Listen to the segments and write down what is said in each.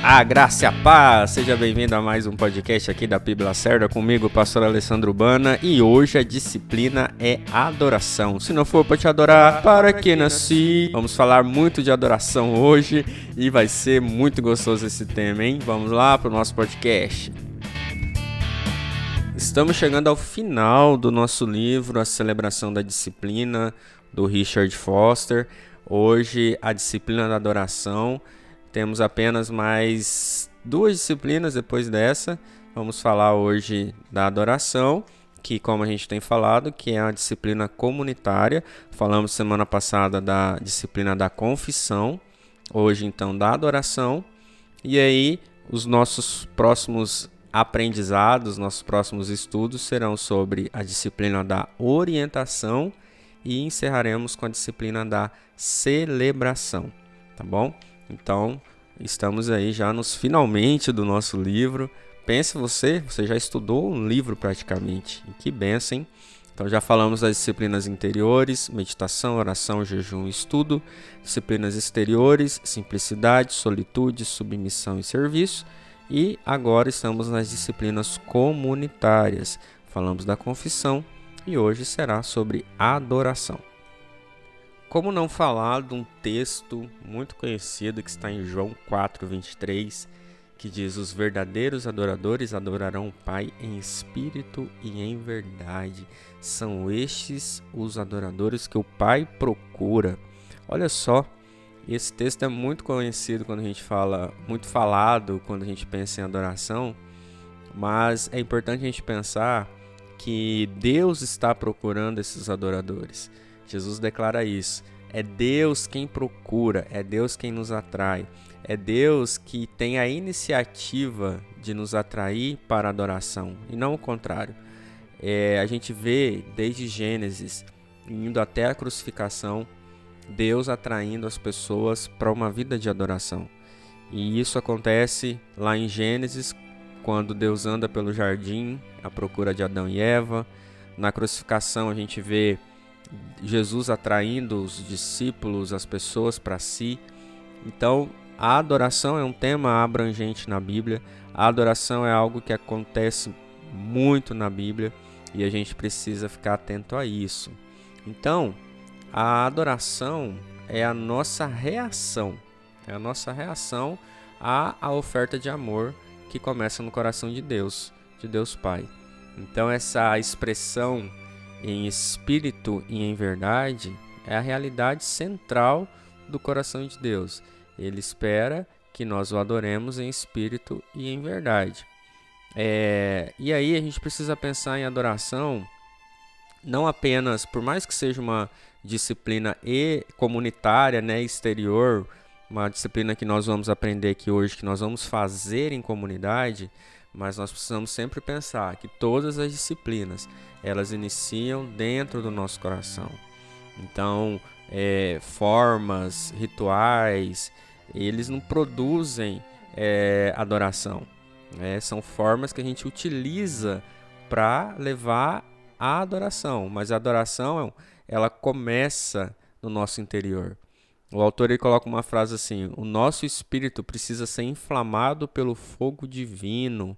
A graça e a paz, seja bem-vindo a mais um podcast aqui da Bíblia Lacerda, comigo, o pastor Alessandro Urbana, e hoje a disciplina é adoração. Se não for para te adorar, para que nasci? Vamos falar muito de adoração hoje e vai ser muito gostoso esse tema, hein? Vamos lá para o nosso podcast. Estamos chegando ao final do nosso livro, A Celebração da Disciplina, do Richard Foster. Hoje, a disciplina da adoração. Temos apenas mais 2 disciplinas depois dessa. Vamos falar hoje da adoração, que, como a gente tem falado, que é a disciplina comunitária. Falamos semana passada da disciplina da confissão, hoje então da adoração. E aí, os nossos próximos aprendizados, nossos próximos estudos serão sobre a disciplina da orientação e encerraremos com a disciplina da celebração, tá bom? Então, estamos aí já nos finalmente do nosso livro. Pense você já estudou um livro praticamente. E que bênção, hein? Então, já falamos das disciplinas interiores, meditação, oração, jejum e estudo. Disciplinas exteriores, simplicidade, solitude, submissão e serviço. E agora estamos nas disciplinas comunitárias. Falamos da confissão e hoje será sobre adoração. Como não falar de um texto muito conhecido que está em João 4:23, que diz: os verdadeiros adoradores adorarão o Pai em espírito e em verdade. São estes os adoradores que o Pai procura. Olha só, esse texto é muito conhecido quando a gente fala, muito falado quando a gente pensa em adoração, mas é importante a gente pensar que Deus está procurando esses adoradores. Jesus declara isso. É Deus quem procura, é Deus quem nos atrai, é Deus que tem a iniciativa de nos atrair para a adoração, e não o contrário. A gente vê desde Gênesis, indo até a crucificação, Deus atraindo as pessoas para uma vida de adoração. E isso acontece lá em Gênesis, quando Deus anda pelo jardim à procura de Adão e Eva. Na crucificação a gente vê Jesus atraindo os discípulos, as pessoas para si. Então, a adoração é um tema abrangente na Bíblia. A adoração é algo que acontece muito na Bíblia e a gente precisa ficar atento a isso. Então, a adoração é a nossa reação. É a nossa reação à oferta de amor que começa no coração de Deus Pai. Então, essa expressão em espírito e em verdade é a realidade central do coração de Deus. Ele espera que nós o adoremos em espírito e em verdade. E aí a gente precisa pensar em adoração não apenas, por mais que seja uma disciplina comunitária, né, exterior, uma disciplina que nós vamos aprender aqui hoje, que nós vamos fazer em comunidade, mas nós precisamos sempre pensar que todas as disciplinas, elas iniciam dentro do nosso coração. Então, formas, rituais, eles não produzem adoração. São formas que a gente utiliza para levar a adoração, mas a adoração, ela começa no nosso interior. O autor ele coloca uma frase assim: o nosso espírito precisa ser inflamado pelo fogo divino.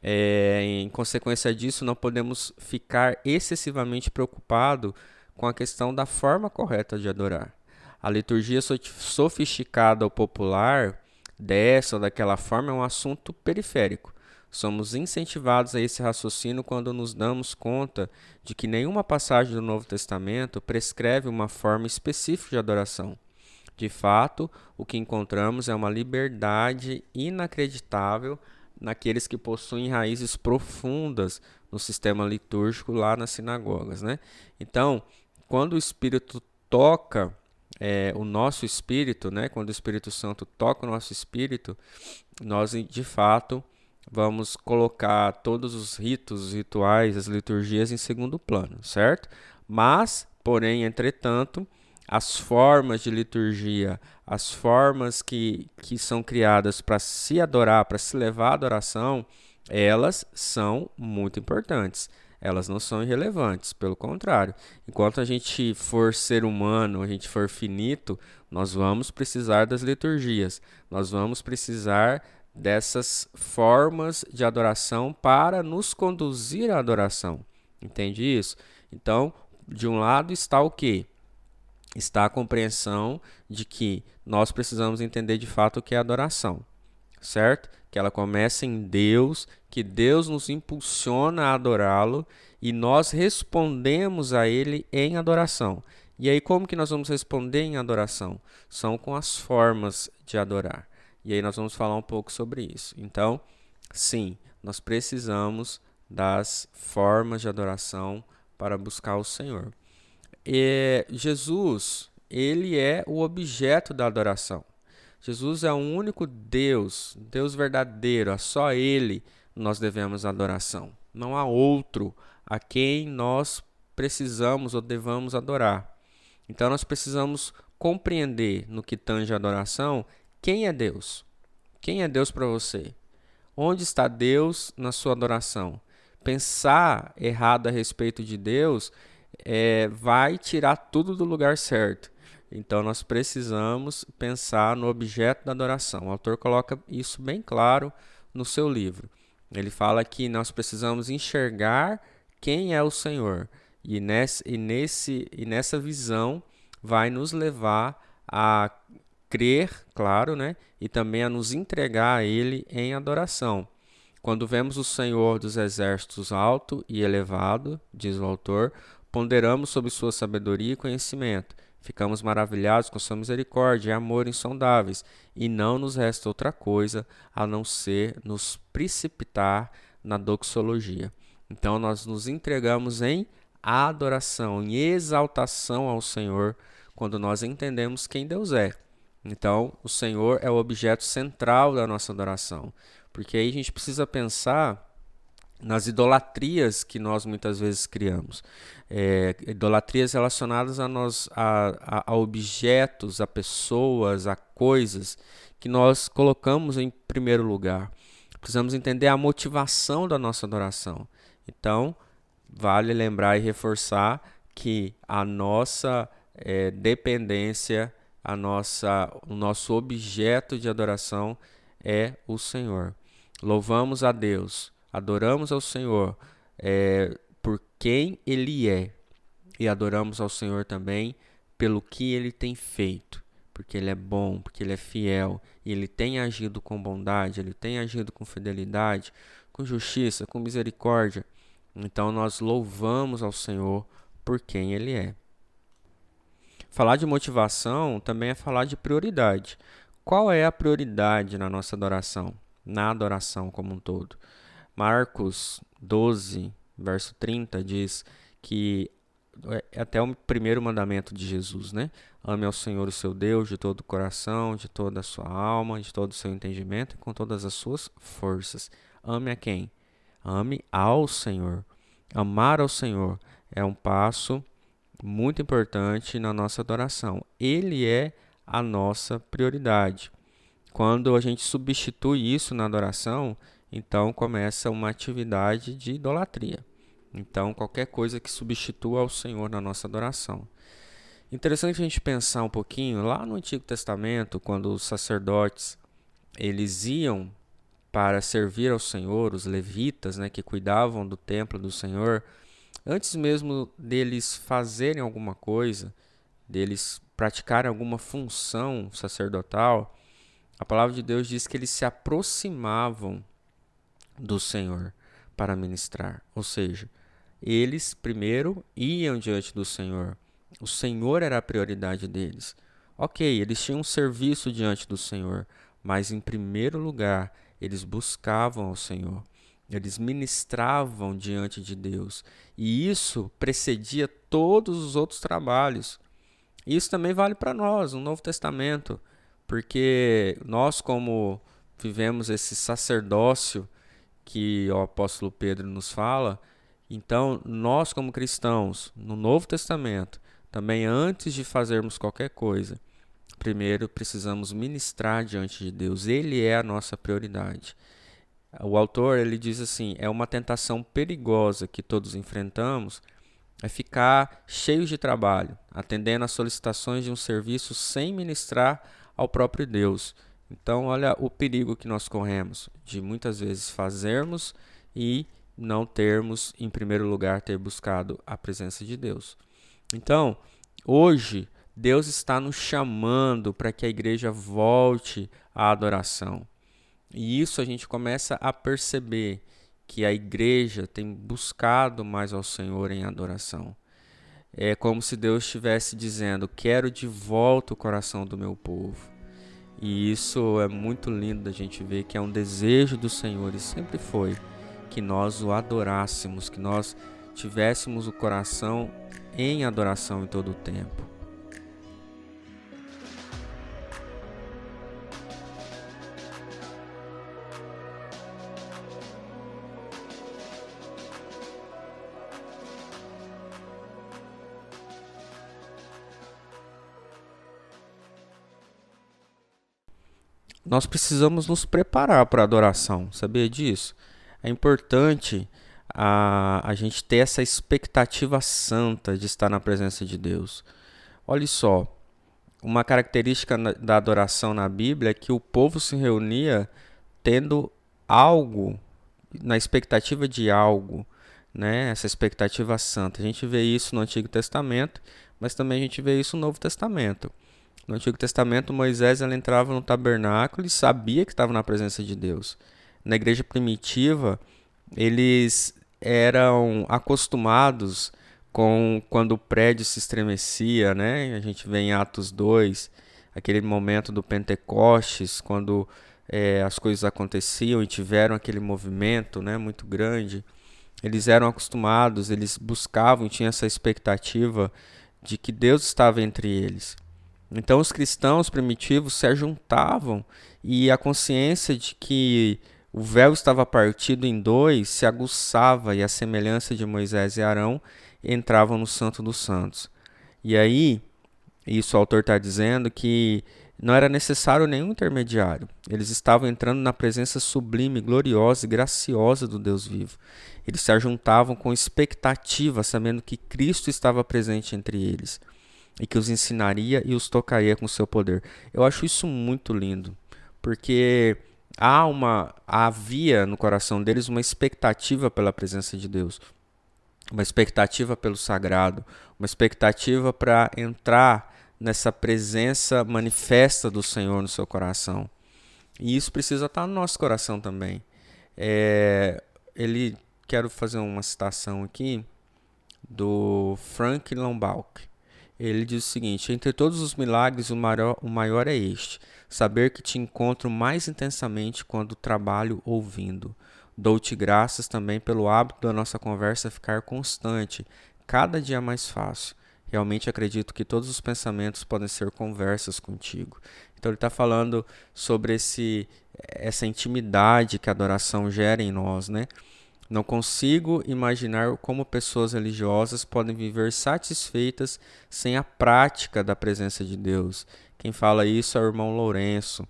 Em consequência disso, não podemos ficar excessivamente preocupados com a questão da forma correta de adorar. A liturgia sofisticada ou popular, dessa ou daquela forma, é um assunto periférico. Somos incentivados a esse raciocínio quando nos damos conta de que nenhuma passagem do Novo Testamento prescreve uma forma específica de adoração. De fato, o que encontramos é uma liberdade inacreditável naqueles que possuem raízes profundas no sistema litúrgico lá nas sinagogas, né? Então, quando o Espírito toca o nosso espírito, né? Quando o Espírito Santo toca o nosso espírito, nós de fato vamos colocar todos os ritos, os rituais, as liturgias em segundo plano, certo? Mas, porém, entretanto, as formas de liturgia, as formas que são criadas para se adorar, para se levar à adoração, elas são muito importantes. elas não são irrelevantes, pelo contrário. Enquanto a gente for ser humano, a gente for finito, nós vamos precisar das liturgias, nós vamos precisar dessas formas de adoração para nos conduzir à adoração. Entende isso? Então, de um lado está o quê? Está a compreensão de que nós precisamos entender de fato o que é adoração, certo? Que ela começa em Deus, que Deus nos impulsiona a adorá-lo e nós respondemos a Ele em adoração. E aí, como que nós vamos responder em adoração? São com as formas de adorar. E aí nós vamos falar um pouco sobre isso. Então, sim, nós precisamos das formas de adoração para buscar o Senhor. E Jesus, ele é o objeto da adoração. Jesus é o único Deus, Deus verdadeiro, a só Ele nós devemos adoração. Não há outro a quem nós precisamos ou devamos adorar. Então nós precisamos compreender no que tange a adoração quem é Deus. Quem é Deus para você? Onde está Deus na sua adoração? Pensar errado a respeito de Deus vai tirar tudo do lugar certo. Então nós precisamos pensar no objeto da adoração. O autor coloca isso bem claro no seu livro. Ele fala que nós precisamos enxergar quem é o Senhor. E nessa visão vai nos levar a crer, claro, né? E também a nos entregar a Ele em adoração. Quando vemos o Senhor dos exércitos alto e elevado, diz o autor, ponderamos sobre sua sabedoria e conhecimento. Ficamos maravilhados com sua misericórdia e amor insondáveis, e não nos resta outra coisa a não ser nos precipitar na doxologia. Então nós nos entregamos em adoração, em exaltação ao Senhor, quando nós entendemos quem Deus é. Então, o Senhor é o objeto central da nossa adoração, porque aí a gente precisa pensar nas idolatrias que nós muitas vezes criamos. Idolatrias relacionadas a objetos, a pessoas, a coisas que nós colocamos em primeiro lugar. Precisamos entender a motivação da nossa adoração. Então, vale lembrar e reforçar que a nossa dependência, o nosso objeto de adoração é o Senhor. Louvamos a Deus, adoramos ao Senhor por quem Ele é e adoramos ao Senhor também pelo que Ele tem feito, porque Ele é bom, porque Ele é fiel e Ele tem agido com bondade, Ele tem agido com fidelidade, com justiça, com misericórdia. Então nós louvamos ao Senhor por quem Ele é. Falar de motivação também é falar de prioridade. Qual é a prioridade na nossa adoração? Na adoração como um todo. Marcos 12, verso 30 diz que é até o primeiro mandamento de Jesus, né? Ame ao Senhor o seu Deus de todo o coração, de toda a sua alma, de todo o seu entendimento e com todas as suas forças. Ame a quem? Ame ao Senhor. Amar ao Senhor é um passo muito importante na nossa adoração. Ele é a nossa prioridade. Quando a gente substitui isso na adoração, então começa uma atividade de idolatria. Então, qualquer coisa que substitua ao Senhor na nossa adoração. Interessante a gente pensar um pouquinho, lá no Antigo Testamento, quando os sacerdotes eles iam para servir ao Senhor, os levitas, né, que cuidavam do templo do Senhor, antes mesmo deles fazerem alguma coisa, deles praticarem alguma função sacerdotal, a palavra de Deus diz que eles se aproximavam do Senhor para ministrar. Ou seja, eles primeiro iam diante do Senhor. O Senhor era a prioridade deles. Ok, eles tinham um serviço diante do Senhor, mas em primeiro lugar eles buscavam ao Senhor. Eles ministravam diante de Deus. E isso precedia todos os outros trabalhos. Isso também vale para nós, no Novo Testamento. Porque nós, como vivemos esse sacerdócio que o apóstolo Pedro nos fala, então nós, como cristãos, no Novo Testamento, também antes de fazermos qualquer coisa, primeiro precisamos ministrar diante de Deus. Ele é a nossa prioridade. O autor ele diz assim: é uma tentação perigosa que todos enfrentamos, é ficar cheios de trabalho, atendendo às solicitações de um serviço sem ministrar ao próprio Deus. Então, olha o perigo que nós corremos de muitas vezes fazermos e não termos, em primeiro lugar, ter buscado a presença de Deus. Então, hoje, Deus está nos chamando para que a igreja volte à adoração. E isso a gente começa a perceber que a igreja tem buscado mais ao Senhor em adoração. É como se Deus estivesse dizendo: quero de volta o coração do meu povo. E isso é muito lindo da gente ver que é um desejo do Senhor e sempre foi que nós o adorássemos, que nós tivéssemos o coração em adoração em todo o tempo. Nós precisamos nos preparar para a adoração, sabia disso? É importante a gente ter essa expectativa santa de estar na presença de Deus. Olha só, uma característica da adoração na Bíblia é que o povo se reunia tendo algo, na expectativa de algo, né? Essa expectativa santa. A gente vê isso no Antigo Testamento, mas também a gente vê isso no Novo Testamento. No Antigo Testamento, Moisés ele entrava no tabernáculo e sabia que estava na presença de Deus. Na igreja primitiva, eles eram acostumados com quando o prédio se estremecia, né? A gente vê em Atos 2, aquele momento do Pentecostes, quando as coisas aconteciam e tiveram aquele movimento, né, muito grande. Eles eram acostumados, eles buscavam, tinham essa expectativa de que Deus estava entre eles. Então os cristãos primitivos se ajuntavam e a consciência de que o véu estava partido em dois se aguçava e a semelhança de Moisés e Arão entravam no Santo dos Santos. E aí, isso o autor está dizendo que não era necessário nenhum intermediário. Eles estavam entrando na presença sublime, gloriosa e graciosa do Deus vivo. Eles se ajuntavam com expectativa, sabendo que Cristo estava presente entre eles e que os ensinaria e os tocaria com seu poder. Eu acho isso muito lindo, porque havia no coração deles uma expectativa pela presença de Deus, uma expectativa pelo sagrado, uma expectativa para entrar nessa presença manifesta do Senhor no seu coração. E isso precisa estar no nosso coração também. Quero fazer uma citação aqui do Frank Lombard. Ele diz o seguinte: entre todos os milagres, o maior é este, saber que te encontro mais intensamente quando trabalho ouvindo. Dou-te graças também pelo hábito da nossa conversa ficar constante, cada dia mais fácil. Realmente acredito que todos os pensamentos podem ser conversas contigo. Então ele está falando sobre essa intimidade que a adoração gera em nós, né? Não consigo imaginar como pessoas religiosas podem viver satisfeitas sem a prática da presença de Deus. Quem fala isso é o irmão Lourenço.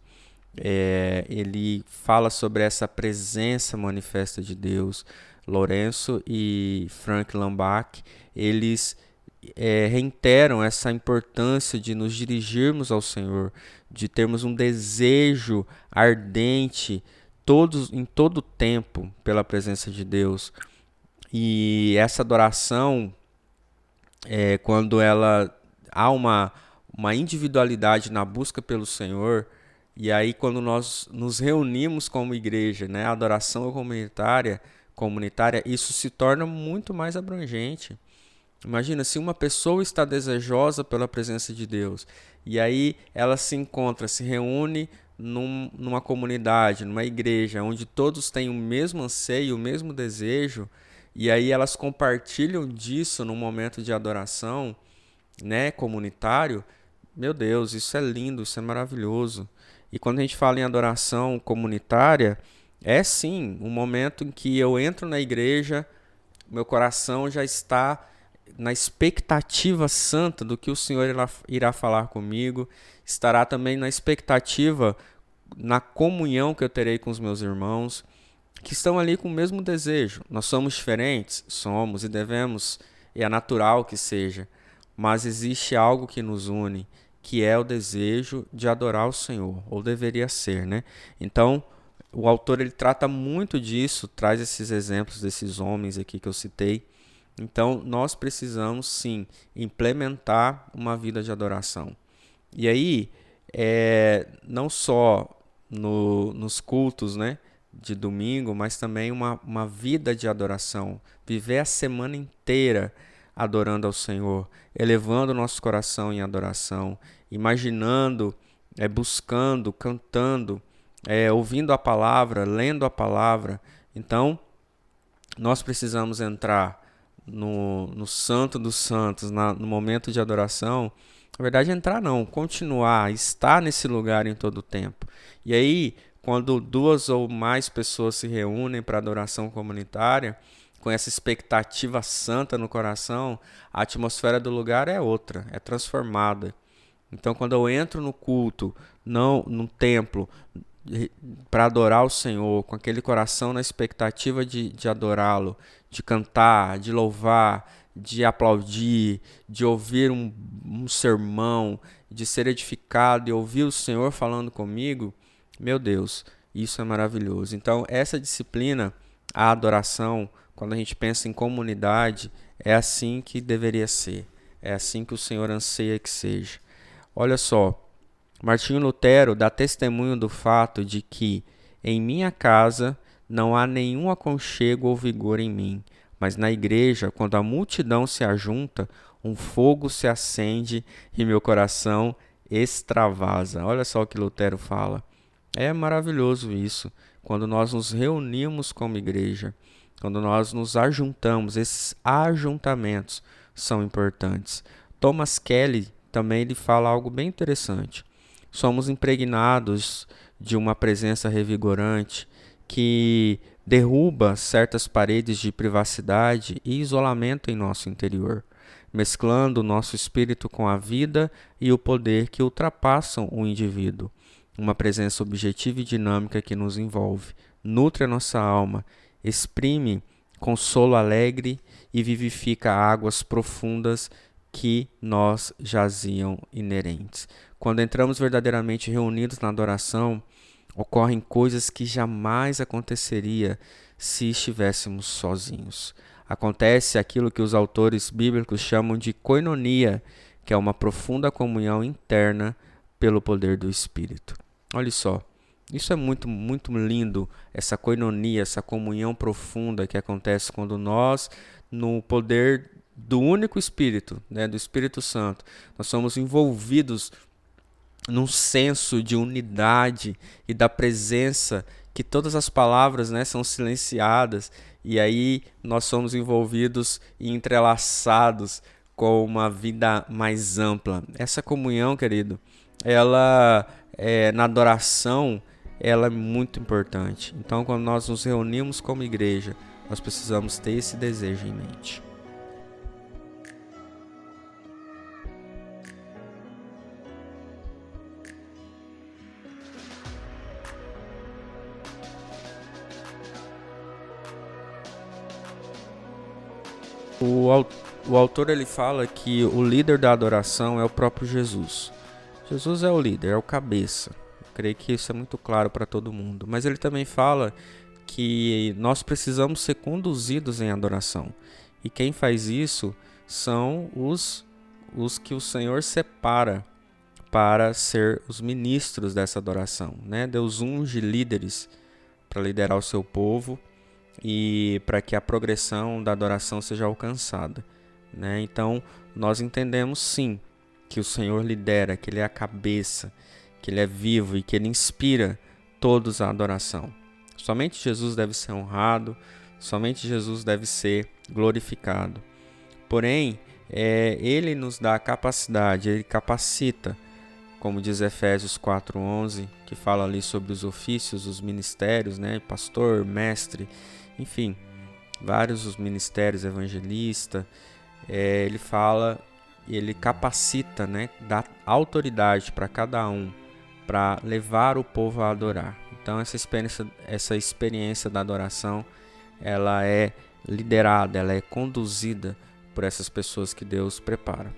Ele fala sobre essa presença manifesta de Deus. Lourenço e Frank Lambach, eles reiteram essa importância de nos dirigirmos ao Senhor, de termos um desejo ardente em todo o tempo pela presença de Deus. E essa adoração, quando ela há uma individualidade na busca pelo Senhor, e aí quando nós nos reunimos como igreja, né, a adoração comunitária, isso se torna muito mais abrangente. Imagina, se uma pessoa está desejosa pela presença de Deus, e aí ela se reúne numa comunidade, numa igreja, onde todos têm o mesmo anseio, o mesmo desejo, e aí elas compartilham disso num momento de adoração, né, comunitário. Meu Deus, isso é lindo, isso é maravilhoso. E quando a gente fala em adoração comunitária, é sim um momento em que eu entro na igreja, meu coração já está na expectativa santa do que o Senhor irá falar comigo, estará também na expectativa, na comunhão que eu terei com os meus irmãos. que estão ali com o mesmo desejo. Nós somos diferentes? Somos e devemos, e é natural que seja, mas existe algo que nos une, que é o desejo de adorar o Senhor, ou deveria ser, né? Então, o autor ele trata muito disso, traz esses exemplos desses homens aqui que eu citei. Então, nós precisamos sim implementar uma vida de adoração. E aí, não só nos cultos, né, de domingo, mas também uma vida de adoração. Viver a semana inteira adorando ao Senhor, elevando o nosso coração em adoração, imaginando, buscando, cantando, ouvindo a palavra, lendo a palavra. Então, nós precisamos entrar no Santo dos Santos, no momento de adoração. Na verdade, entrar não, continuar, estar nesse lugar em todo o tempo. E aí, quando duas ou mais pessoas se reúnem para adoração comunitária, com essa expectativa santa no coração, a atmosfera do lugar é outra, é transformada. Então, quando eu entro no culto, não no templo, para adorar o Senhor, com aquele coração na expectativa de adorá-lo, de cantar, de louvar, de aplaudir, de ouvir um sermão, de ser edificado e ouvir o Senhor falando comigo, meu Deus, isso é maravilhoso. Então, essa disciplina, a adoração, quando a gente pensa em comunidade, é assim que deveria ser. É assim que o Senhor anseia que seja. Olha só, Martinho Lutero dá testemunho do fato de que em minha casa não há nenhum aconchego ou vigor em mim, mas na igreja, quando a multidão se ajunta, um fogo se acende e meu coração extravasa. Olha só o que Lutero fala. É maravilhoso isso, quando nós nos reunimos como igreja, quando nós nos ajuntamos, esses ajuntamentos são importantes. Thomas Kelly também ele fala algo bem interessante. Somos impregnados de uma presença revigorante que derruba certas paredes de privacidade e isolamento em nosso interior, mesclando o nosso espírito com a vida e o poder que ultrapassam o indivíduo. Uma presença objetiva e dinâmica que nos envolve, nutre a nossa alma, exprime consolo alegre e vivifica águas profundas que nós jaziam inerentes. Quando entramos verdadeiramente reunidos na adoração, ocorrem coisas que jamais aconteceria se estivéssemos sozinhos. Acontece aquilo que os autores bíblicos chamam de koinonia, que é uma profunda comunhão interna pelo poder do Espírito. Olha só, isso é muito, muito lindo, essa koinonia, essa comunhão profunda que acontece quando nós, no poder do único Espírito, né, do Espírito Santo, nós somos envolvidos num senso de unidade e da presença que todas as palavras, né, são silenciadas e aí nós somos envolvidos e entrelaçados com uma vida mais ampla. Essa comunhão, querido, ela na adoração, ela é muito importante. Então, quando nós nos reunimos como igreja, nós precisamos ter esse desejo em mente. O autor ele fala que o líder da adoração é o próprio Jesus. Jesus é o líder, é o cabeça. Eu creio que isso é muito claro para todo mundo. Mas ele também fala que nós precisamos ser conduzidos em adoração. E quem faz isso são os que o Senhor separa para ser os ministros dessa adoração, né? Deus unge líderes para liderar o seu povo e para que a progressão da adoração seja alcançada, né? Então, nós entendemos sim que o Senhor lidera, que Ele é a cabeça, que Ele é vivo e que Ele inspira todos à adoração. Somente Jesus deve ser honrado, somente Jesus deve ser glorificado. Porém, Ele nos dá a capacidade, Ele capacita, como diz Efésios 4:11, que fala ali sobre os ofícios, os ministérios, né? Pastor, mestre, enfim, vários os ministérios, evangelista. Ele fala, ele capacita, né? Dá autoridade para cada um para levar o povo a adorar. Então essa experiência da adoração, ela é liderada, ela é conduzida por essas pessoas que Deus prepara.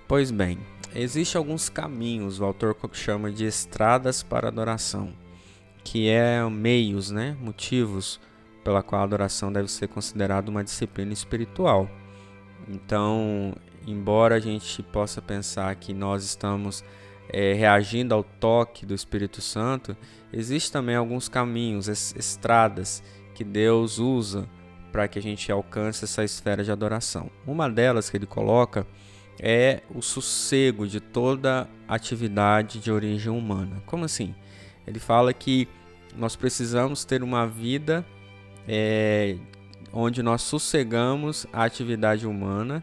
Pois bem, existem alguns caminhos, o autor chama de estradas para a adoração, que é meios, motivos pela qual a adoração deve ser considerada uma disciplina espiritual. Então, embora a gente possa pensar que nós estamos reagindo ao toque do Espírito Santo, existem também alguns caminhos, estradas que Deus usa para que a gente alcance essa esfera de adoração. Uma delas que ele coloca é o sossego de toda atividade de origem humana. Como assim? Ele fala que nós precisamos ter uma vida onde nós sossegamos a atividade humana,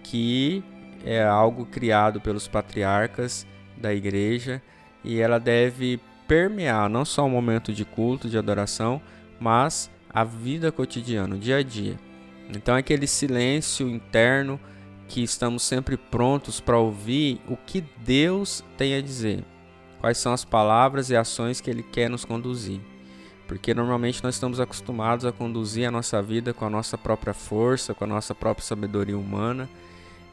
que é algo criado pelos patriarcas da igreja, e ela deve permear não só o momento de culto, de adoração, mas a vida cotidiana, o dia a dia. Então é aquele silêncio interno que estamos sempre prontos para ouvir o que Deus tem a dizer, quais são as palavras e ações que Ele quer nos conduzir. Porque normalmente nós estamos acostumados a conduzir a nossa vida com a nossa própria força, com a nossa própria sabedoria humana,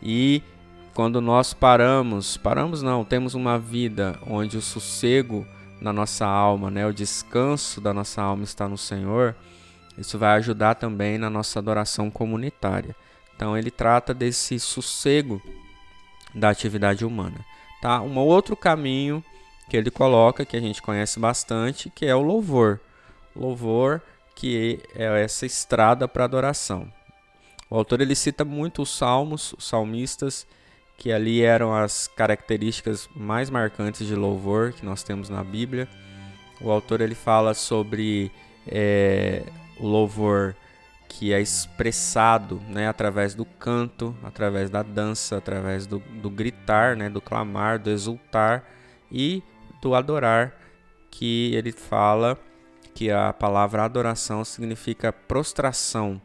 e quando nós temos uma vida onde o sossego na nossa alma, o descanso da nossa alma está no Senhor, isso vai ajudar também na nossa adoração comunitária. Então ele trata desse sossego da atividade humana. Tá? Um outro caminho que ele coloca, que a gente conhece bastante, que é o louvor. Louvor, que é essa estrada para adoração. O autor ele cita muito os salmos, os salmistas, que ali eram as características mais marcantes de louvor que nós temos na Bíblia. O autor ele fala sobre o louvor que é expressado através do canto, através da dança, através do gritar, do clamar, do exultar e do adorar, que ele fala que a palavra adoração significa prostração,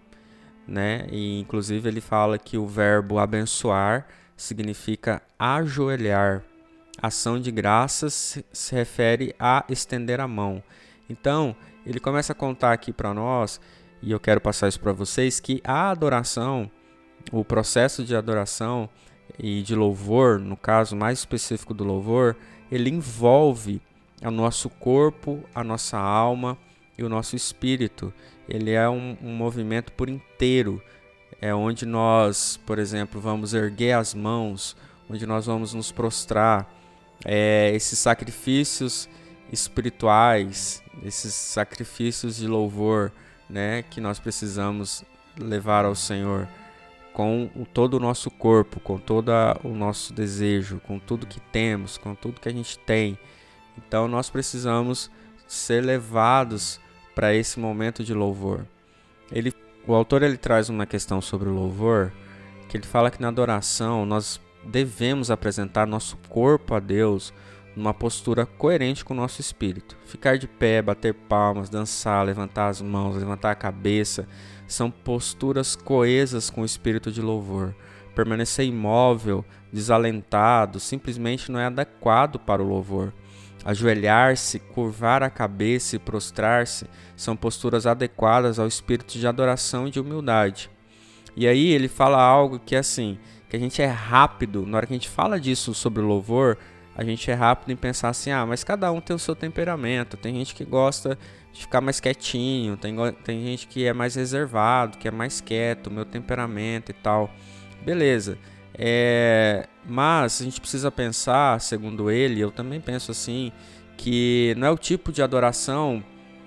e inclusive ele fala que o verbo abençoar significa ajoelhar. Ação de graças se refere a estender a mão. Então, ele começa a contar aqui para nós, e eu quero passar isso para vocês, que a adoração, o processo de adoração e de louvor, no caso mais específico do louvor, ele envolve o nosso corpo, a nossa alma e o nosso espírito. Ele é um movimento por inteiro, é onde nós, por exemplo, vamos erguer as mãos, onde nós vamos nos prostrar. Esses sacrifícios espirituais, esses sacrifícios de louvor, que nós precisamos levar ao Senhor com todo o nosso corpo, com todo o nosso desejo, com tudo que temos, com tudo que a gente tem. Então nós precisamos ser levados para esse momento de louvor. O autor ele traz uma questão sobre o louvor, que ele fala que na adoração nós devemos apresentar nosso corpo a Deus numa postura coerente com o nosso espírito. Ficar de pé, bater palmas, dançar, levantar as mãos, levantar a cabeça, são posturas coesas com o espírito de louvor. Permanecer imóvel, desalentado, simplesmente não é adequado para o louvor. Ajoelhar-se, curvar a cabeça e prostrar-se são posturas adequadas ao espírito de adoração e de humildade. E aí ele fala algo que assim, que a gente é rápido, na hora que a gente fala disso sobre o louvor, a gente é rápido em pensar assim, mas cada um tem o seu temperamento, tem gente que gosta de ficar mais quietinho, tem gente que é mais reservado, que é mais quieto, o meu temperamento e tal. Beleza. Mas a gente precisa pensar, segundo ele, eu também penso assim, que não é o tipo de adoração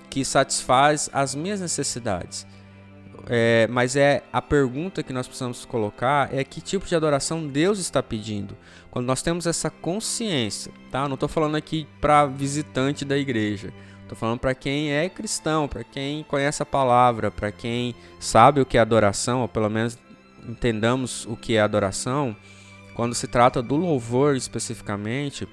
que satisfaz as minhas necessidades. Mas a pergunta que nós precisamos colocar é que tipo de adoração Deus está pedindo. Quando nós temos essa consciência, tá? Não estou falando aqui para visitante da igreja, estou falando para quem é cristão, para quem conhece a palavra, para quem sabe o que é adoração, ou pelo menos entendamos o que é adoração. Quando se trata do louvor especificamente,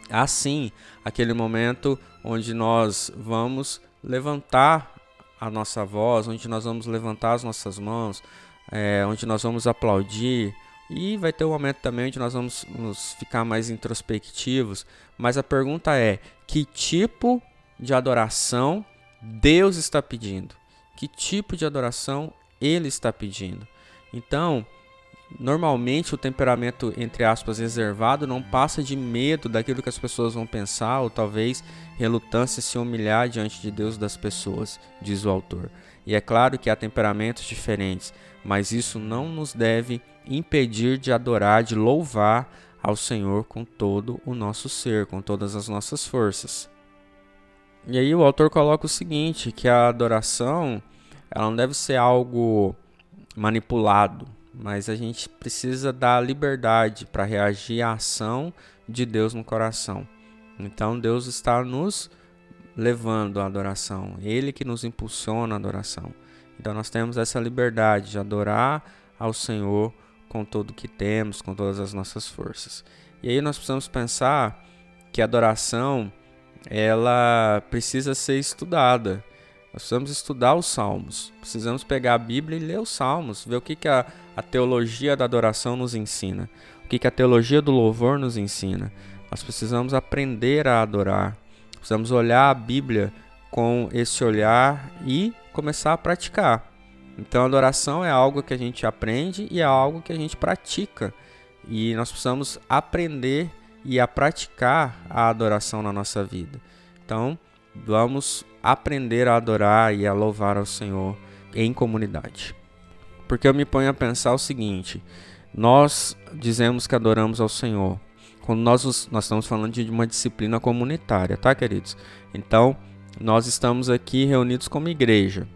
assim, aquele momento onde nós vamos levantar a nossa voz, onde nós vamos levantar as nossas mãos, onde nós vamos aplaudir, E vai ter um momento também onde nós vamos nos ficar mais introspectivos, mas a pergunta é: que tipo de adoração Deus está pedindo? Que tipo de adoração Ele está pedindo? Então, normalmente o temperamento, entre aspas, reservado não passa de medo daquilo que as pessoas vão pensar, ou talvez relutância em se humilhar diante de Deus das pessoas, diz o autor. E é claro que há temperamentos diferentes, mas isso não nos deve impedir de adorar, de louvar ao Senhor com todo o nosso ser, com todas as nossas forças. E aí o autor coloca o seguinte, que a adoração, ela não deve ser algo manipulado, mas a gente precisa dar liberdade para reagir à ação de Deus no coração. Então Deus está nos levando à adoração, Ele que nos impulsiona à adoração. Então nós temos essa liberdade de adorar ao Senhor com tudo que temos, com todas as nossas forças. E aí nós precisamos pensar que a adoração, ela precisa ser estudada. Nós precisamos estudar os Salmos, precisamos pegar a Bíblia e ler os Salmos, ver o que a teologia da adoração nos ensina, o que a teologia do louvor nos ensina. Nós precisamos aprender a adorar, precisamos olhar a Bíblia com esse olhar e começar a praticar. Então a adoração é algo que a gente aprende e é algo que a gente pratica. E nós precisamos aprender e a praticar a adoração na nossa vida. Então, vamos aprender a adorar e a louvar ao Senhor em comunidade. Porque eu me ponho a pensar o seguinte: nós dizemos que adoramos ao Senhor quando nós estamos falando de uma disciplina comunitária, tá, queridos? Então, nós estamos aqui reunidos como igreja.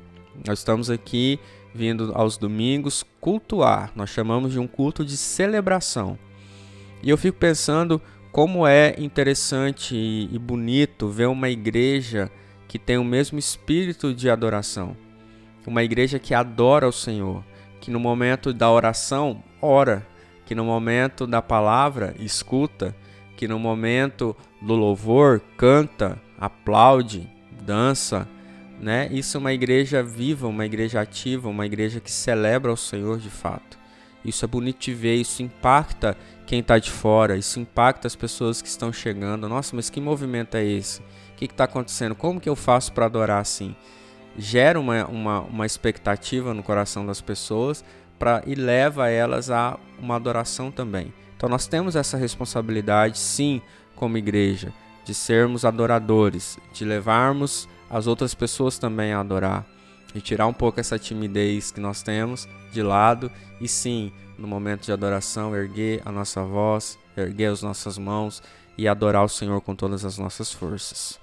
Nós estamos aqui vindo aos domingos cultuar. Nós chamamos de um culto de celebração. E eu fico pensando como é interessante e bonito ver uma igreja que tem o mesmo espírito de adoração. Uma igreja que adora o Senhor, que no momento da oração ora, que no momento da palavra escuta, que no momento do louvor canta, aplaude, dança, né? Isso é uma igreja viva, uma igreja ativa, uma igreja que celebra o Senhor de fato. Isso é bonito de ver, isso impacta quem está de fora, isso impacta as pessoas que estão chegando. Nossa, mas que movimento é esse? O que está acontecendo? Como que eu faço para adorar assim? Gera uma expectativa no coração das pessoas e leva elas a uma adoração também. Então nós temos essa responsabilidade, sim, como igreja, de sermos adoradores, de levarmos as outras pessoas também a adorar, e tirar um pouco essa timidez que nós temos de lado e sim, no momento de adoração, erguer a nossa voz, erguer as nossas mãos e adorar o Senhor com todas as nossas forças.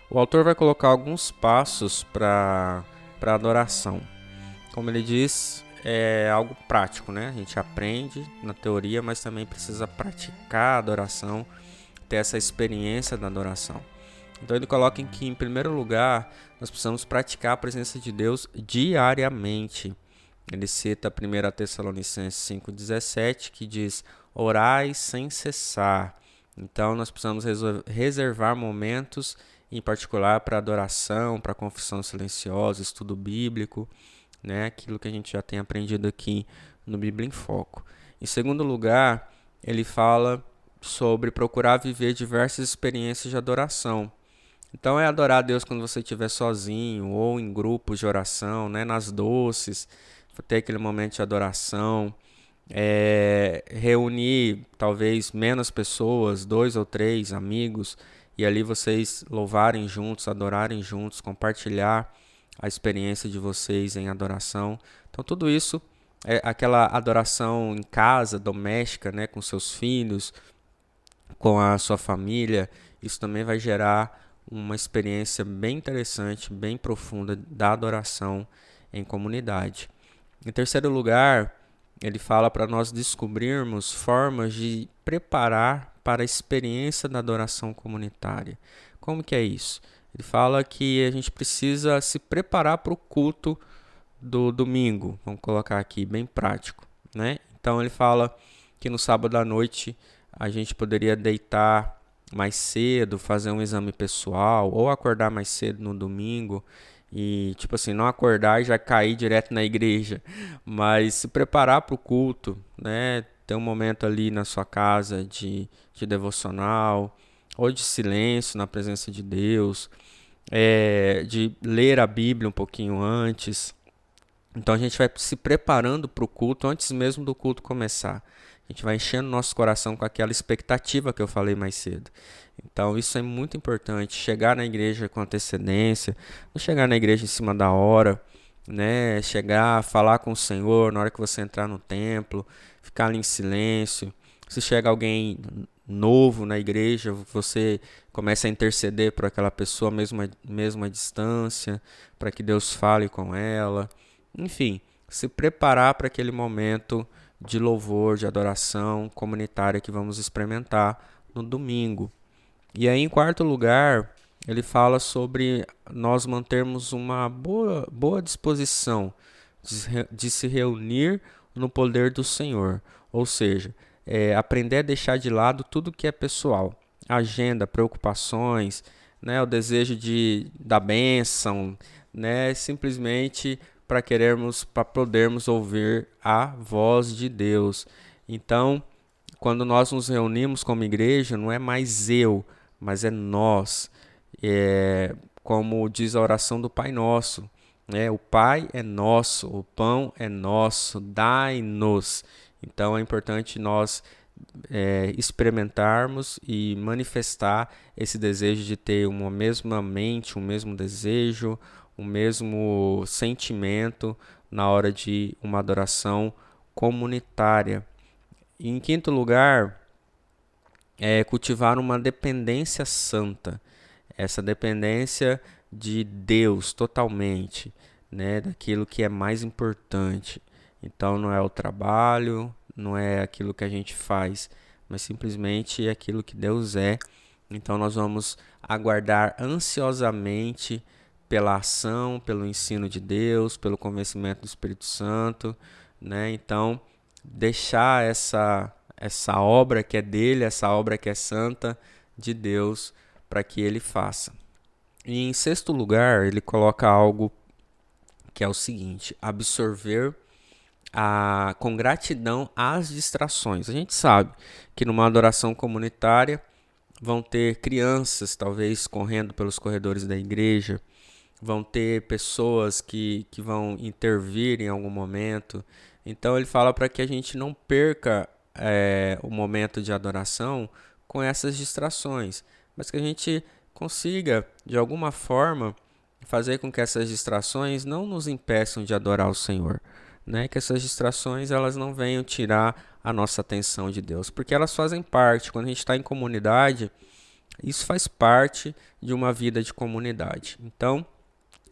O autor vai colocar alguns passos para adoração. Como ele diz, é algo prático, né? A gente aprende na teoria, mas também precisa praticar a adoração, ter essa experiência da adoração. Então ele coloca que, em primeiro lugar, nós precisamos praticar a presença de Deus diariamente. Ele cita 1 Tessalonicenses 5,17, que diz: orai sem cessar. Então nós precisamos reservar momentos, em particular para adoração, para confissão silenciosa, estudo bíblico, né? Aquilo que a gente já tem aprendido aqui no Bíblia em Foco. Em segundo lugar, ele fala sobre procurar viver diversas experiências de adoração. Então é adorar a Deus quando você estiver sozinho ou em grupos de oração, né? Nas doces, ter aquele momento de adoração, reunir talvez menos pessoas, 2 ou 3 amigos, e ali vocês louvarem juntos, adorarem juntos, compartilhar a experiência de vocês em adoração. Então tudo isso é aquela adoração em casa, doméstica, né, com seus filhos, com a sua família. Isso também vai gerar uma experiência bem interessante, bem profunda da adoração em comunidade. Em terceiro lugar, ele fala para nós descobrirmos formas de preparar para a experiência da adoração comunitária. Como que é isso? Ele fala que a gente precisa se preparar para o culto do domingo, vamos colocar aqui bem prático, né? Então ele fala que no sábado à noite a gente poderia deitar mais cedo, fazer um exame pessoal, ou acordar mais cedo no domingo e, tipo assim, não acordar e já cair direto na igreja, mas se preparar para o culto, né? Ter um momento ali na sua casa de devocional, ou de silêncio na presença de Deus, de ler a Bíblia um pouquinho antes. Então a gente vai se preparando para o culto antes mesmo do culto começar. A gente vai enchendo nosso coração com aquela expectativa que eu falei mais cedo. Então isso é muito importante. Chegar na igreja com antecedência, não chegar na igreja em cima da hora, né? Chegar, falar com o Senhor na hora que você entrar no templo, ficar ali em silêncio. Se chega alguém novo na igreja, você começa a interceder por aquela pessoa mesmo à distância, para que Deus fale com ela. Enfim, se preparar para aquele momento de louvor, de adoração comunitária que vamos experimentar no domingo. E aí, em quarto lugar, ele fala sobre nós mantermos uma boa disposição de se reunir no poder do Senhor. Ou seja, aprender a deixar de lado tudo que é pessoal. Agenda, preocupações, né, o desejo da bênção, né, simplesmente para podermos ouvir a voz de Deus. Então, quando nós nos reunimos como igreja, não é mais eu, mas é nós. Como diz a oração do Pai Nosso, né? O Pai é nosso, o pão é nosso, dai-nos. Então é importante nós experimentarmos e manifestar esse desejo de ter uma mesma mente, um mesmo desejo, um mesmo sentimento na hora de uma adoração comunitária. E em quinto lugar, cultivar uma dependência santa, essa dependência de Deus totalmente, né, daquilo que é mais importante. Então não é o trabalho, não é aquilo que a gente faz, mas simplesmente é aquilo que Deus é. Então nós vamos aguardar ansiosamente pela ação, pelo ensino de Deus, pelo convencimento do Espírito Santo, né? Então deixar essa obra que é dele, essa obra que é santa de Deus, para que ele faça. E em sexto lugar, ele coloca algo que é o seguinte: absorver com gratidão as distrações. A gente sabe que numa adoração comunitária vão ter crianças, talvez, correndo pelos corredores da igreja, vão ter pessoas que vão intervir em algum momento. Então ele fala para que a gente não perca o momento de adoração com essas distrações, mas que a gente consiga, de alguma forma, fazer com que essas distrações não nos impeçam de adorar o Senhor, né? Que essas distrações elas não venham tirar a nossa atenção de Deus, porque elas fazem parte. Quando a gente está em comunidade, isso faz parte de uma vida de comunidade. Então,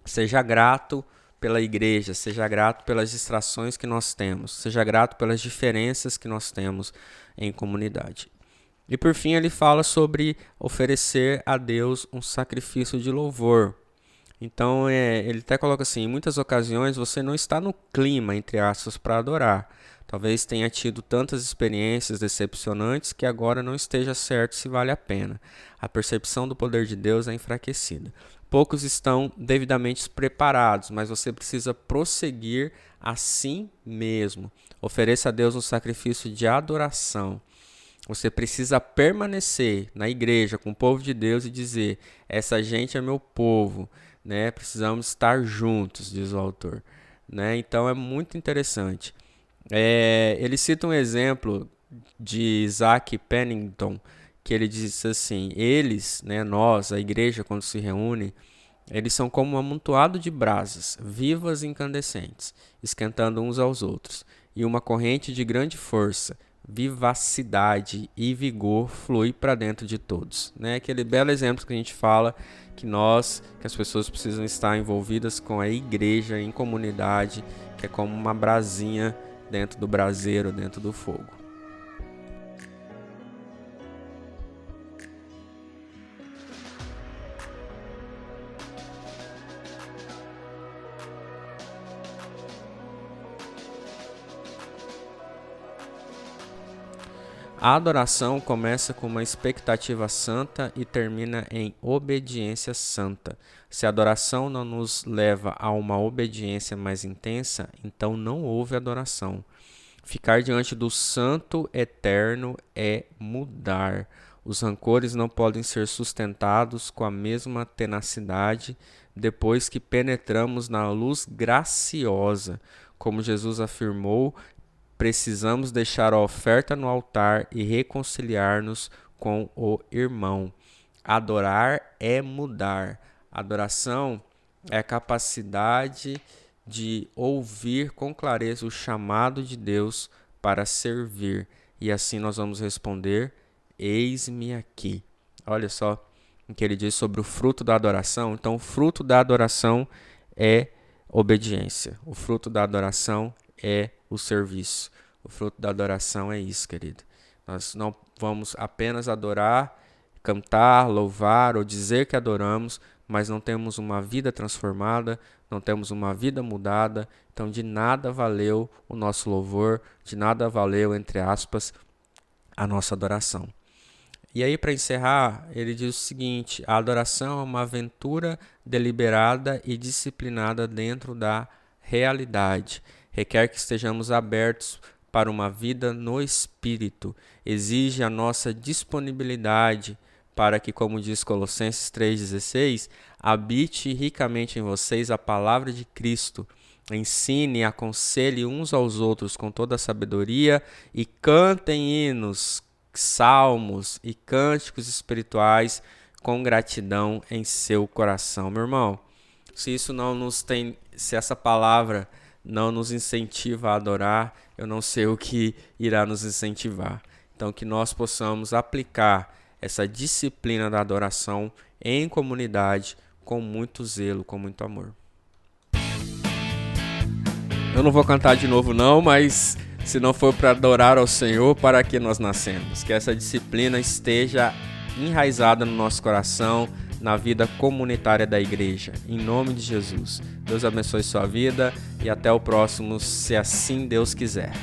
seja grato pela igreja, seja grato pelas distrações que nós temos, seja grato pelas diferenças que nós temos em comunidade. E por fim, ele fala sobre oferecer a Deus um sacrifício de louvor. Então, ele até coloca assim: em muitas ocasiões você não está no clima, entre aspas, para adorar. Talvez tenha tido tantas experiências decepcionantes que agora não esteja certo se vale a pena. A percepção do poder de Deus é enfraquecida. Poucos estão devidamente preparados, mas você precisa prosseguir assim mesmo. Ofereça a Deus um sacrifício de adoração. Você precisa permanecer na igreja com o povo de Deus e dizer: essa gente é meu povo, né? Precisamos estar juntos, diz o autor, né? Então é muito interessante. Ele cita um exemplo de Isaac Pennington, que ele diz assim: eles, né, nós, a igreja, quando se reúne, eles são como um amontoado de brasas, vivas e incandescentes, esquentando uns aos outros, e uma corrente de grande força, vivacidade e vigor flui para dentro de todos, né? Aquele belo exemplo que a gente fala que as pessoas precisam estar envolvidas com a igreja em comunidade, que é como uma brasinha dentro do braseiro, dentro do fogo. A adoração começa com uma expectativa santa e termina em obediência santa. Se a adoração não nos leva a uma obediência mais intensa, então não houve adoração. Ficar diante do Santo Eterno é mudar. Os rancores não podem ser sustentados com a mesma tenacidade depois que penetramos na luz graciosa. Como Jesus afirmou, precisamos deixar a oferta no altar e reconciliar-nos com o irmão. Adorar é mudar. Adoração é a capacidade de ouvir com clareza o chamado de Deus para servir. E assim nós vamos responder: eis-me aqui. Olha só o que ele diz sobre o fruto da adoração. Então, o fruto da adoração é obediência. O fruto da adoração é o serviço. O fruto da adoração é isso, querido. Nós não vamos apenas adorar, cantar, louvar ou dizer que adoramos, mas não temos uma vida transformada, não temos uma vida mudada, então de nada valeu o nosso louvor, de nada valeu, entre aspas, a nossa adoração. E aí, para encerrar, ele diz o seguinte: a adoração é uma aventura deliberada e disciplinada dentro da realidade. Requer que estejamos abertos para uma vida no Espírito. Exige a nossa disponibilidade para que, como diz Colossenses 3,16, habite ricamente em vocês a palavra de Cristo. Ensine e aconselhe uns aos outros com toda a sabedoria e cantem hinos, salmos e cânticos espirituais com gratidão em seu coração. Meu irmão, se essa palavra não nos incentiva a adorar, eu não sei o que irá nos incentivar. Então, que nós possamos aplicar essa disciplina da adoração em comunidade com muito zelo, com muito amor. Eu não vou cantar de novo não, mas se não for para adorar ao Senhor, para que nós nascemos? Que essa disciplina esteja enraizada no nosso coração, na vida comunitária da igreja. Em nome de Jesus. Deus abençoe sua vida e até o próximo, se assim Deus quiser.